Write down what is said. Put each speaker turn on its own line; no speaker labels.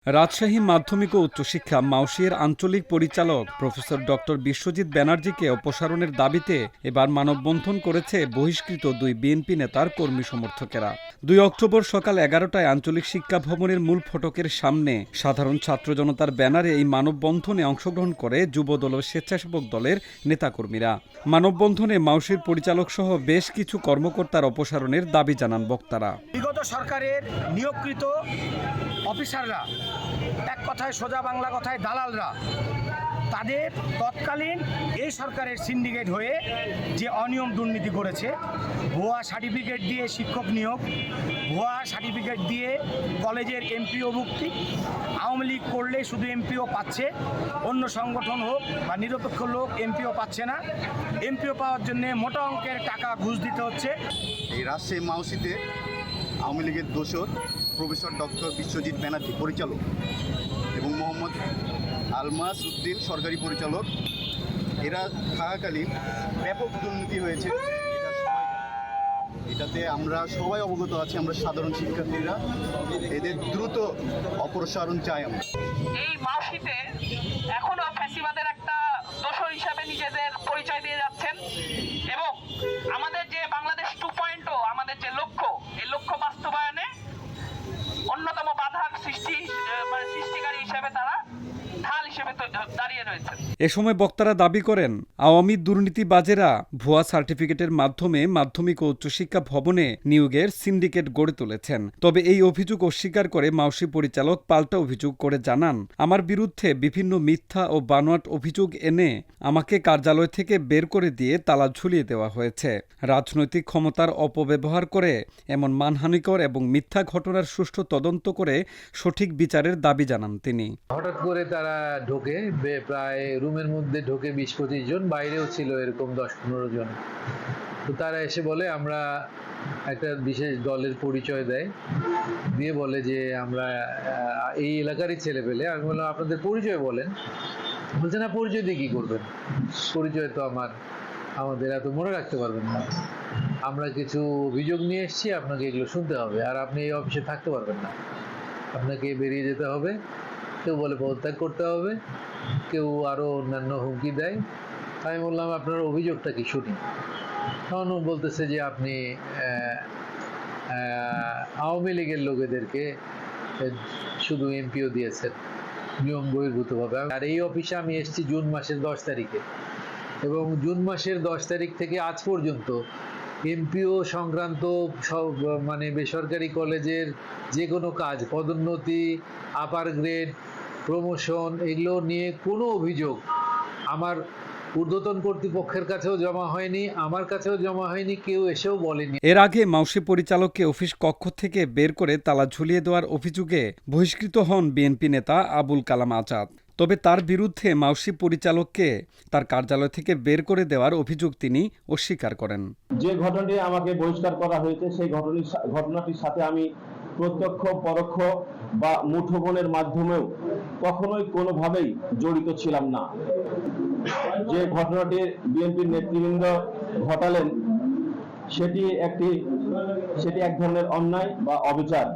রাজশাহী মাধ্যমিক ও উচ্চশিক্ষা মাউশির আঞ্চলিক পরিচালক প্রফেসর ডক্টর বিশ্বজিৎ ব্যানার্জিকে অপসারণের দাবিতে এবার মানববন্ধন করেছে বহিষ্কৃত দুই বিএনপি নেতার কর্মী সমর্থকেরা। ২ অক্টোবর সকাল ১১টায় আঞ্চলিক শিক্ষা ভবনের মূল ফটকের সামনে সাধারণ ছাত্র জনতার ব্যানারে এই মানববন্ধনে অংশগ্রহণ করে যুবদল ও স্বেচ্ছাসেবক দলের নেতাকর্মীরা। মানববন্ধনে মাউশির পরিচালক সহ বেশ কিছু কর্মকর্তার অপসারণের দাবি জানান বক্তারা।
বিগত সরকারের নিয়োগকৃত অফিসাররা, এক কথায় সোজা বাংলা কথায় দালালরা, তাদের তৎকালীন এই সরকারের সিন্ডিকেট হয়ে যে অনিয়ম দুর্নীতি করেছে, ভুয়া সার্টিফিকেট দিয়ে শিক্ষক নিয়োগ, ভুয়া সার্টিফিকেট দিয়ে কলেজের এমপিও ভুক্তি, আওয়ামী লীগ করলে শুধু এমপিও পাচ্ছে, অন্য সংগঠন হোক বা নিরপেক্ষ লোক এমপিও পাচ্ছে না, এমপিও পাওয়ার জন্য মোটা অঙ্কের টাকা ঘুষ দিতে হচ্ছে।
এই রাজশাহী মাউশিতে আওয়ামী লীগের দোসর প্রফেসর ডক্টর বিশ্বজিৎ ব্যানার্জি পরিচালক এবং মোহাম্মদ আলমাস উদ্দিন সরকারি পরিচালক, এরা থাকাকালীন ব্যাপক দুর্নীতি হয়েছে। এটাতে আমরা সবাই অবগত আছি, আমরা সাধারণ শিক্ষার্থীরা। এদের দ্রুত অপসারণ চাই আমরা।
এই মাউশিতে এখনো ফ্যাসিবাদের একটা দোসর হিসাবে নিজেদের পরিচয় দিয়ে যাচ্ছেন এবং আমাদের যে বাংলাদেশ 2.0 আমাদের যে লক্ষ্য, এই লক্ষ্য বাস্তবায়নে অন্যতম বাধা সৃষ্টিকারী হিসেবে তারা ঢাল হিসেবে দাঁড়িয়ে রয়েছে।
এ সময় বক্তারা দাবি করেন, আওয়ামী দুর্নীতিবাজেরা ভুয়া সার্টিফিকেটের মাধ্যমে মাধ্যমিক ও উচ্চশিক্ষা ভবনে নিয়োগের সিন্ডিকেট গড়ে তুলেছেন। তবে এই অভিযোগ অস্বীকার করে মাউশি পরিচালক পাল্টা অভিযোগ করে জানান, আমার বিরুদ্ধে বিভিন্ন মিথ্যা ও বানোয়াট অভিযোগ এনে আমাকে কার্যালয় থেকে বের করে দিয়ে তালা ঝুলিয়ে দেওয়া হয়েছে। রাজনৈতিক ক্ষমতার অপব্যবহার করে এমন মানহানিকর এবং মিথ্যা ঘটনার সুষ্ঠু তদন্ত করে সঠিক বিচারের দাবি জানান তিনি।
হঠাৎ করে তারা ঢোকে, প্রায় রুমের মধ্যে ঢোকে ২০-২৫ জন, বাইরেও ছিল এরকম ১০-১৫ জন। তো তারা এসে বলে আমরা একটা বিশেষ দলের পরিচয় দেয়, দিয়ে বলে যে আমরা এই এলাকারই ছেলে পেলে। আমি বললাম আপনাদের পরিচয় বলেন। বলছে না, পরিচয় দিয়ে কি করবেন, পরিচয় তো আমাদের এত মনে রাখতে পারবেন না। আমরা কিছু অভিযোগ নিয়ে এসেছি, আপনাকে এগুলো শুনতে হবে, আর আপনি এই অফিসে থাকতে পারবেন না, আপনাকে বেরিয়ে যেতে হবে। কেউ বলে পদত্যাগ করতে হবে, কেউ আরও অন্যান্য হুমকি দেয়। আমি বললাম আপনার অভিযোগটা কি শুনি। তখন বলতেছে যে আপনি আওয়ামী লীগের লোকেদেরকে শুধু এমপিও দিয়েছেন নিয়ম বহির্ভূতভাবে। আর এই অফিসে আমি এসেছি জুন মাসের 10 তারিখে, এবং জুন মাসের 10 তারিখ থেকে আজ পর্যন্ত এমপিও সংক্রান্ত সব বেসরকারি কলেজের যে কোনো কাজ, পদোন্নতি, আপার গ্রেড, প্রমোশন, এগুলো নিয়ে কোনো অভিযোগ আমার ঊর্ধ্বতন কর্তৃপক্ষের কাছেও জমা হয়নি, আমার কাছেও জমা হয়নি, কেউ এসেও বলেনি।
এর আগে মাউশি পরিচালককে অফিস কক্ষ থেকে বের করে তালা ঝুলিয়ে দেওয়ার অভিযোগে বহিষ্কৃত হন বিএনপি নেতা আবুল কালাম আজাদ। তবে তার বিরুদ্ধে মাউশি পরিচালককে তার কার্যালয় থেকে বের করে দেওয়ার অভিযোগ তিনি অস্বীকার করেন।
যে ঘটনাটি আমাকে বহিষ্কার করা হয়েছে, সেই ঘটনাটির সাথে আমি প্রত্যক্ষ পরোক্ষ বা মুঠোফোনের মাধ্যমেও কখনোই কোনোভাবেই জড়িত ছিলাম না। যে ঘটনাটি বিএনপির নেতৃবৃন্দ ঘটালেন, সেটি এক ধরনের অন্যায় বা অবিচার।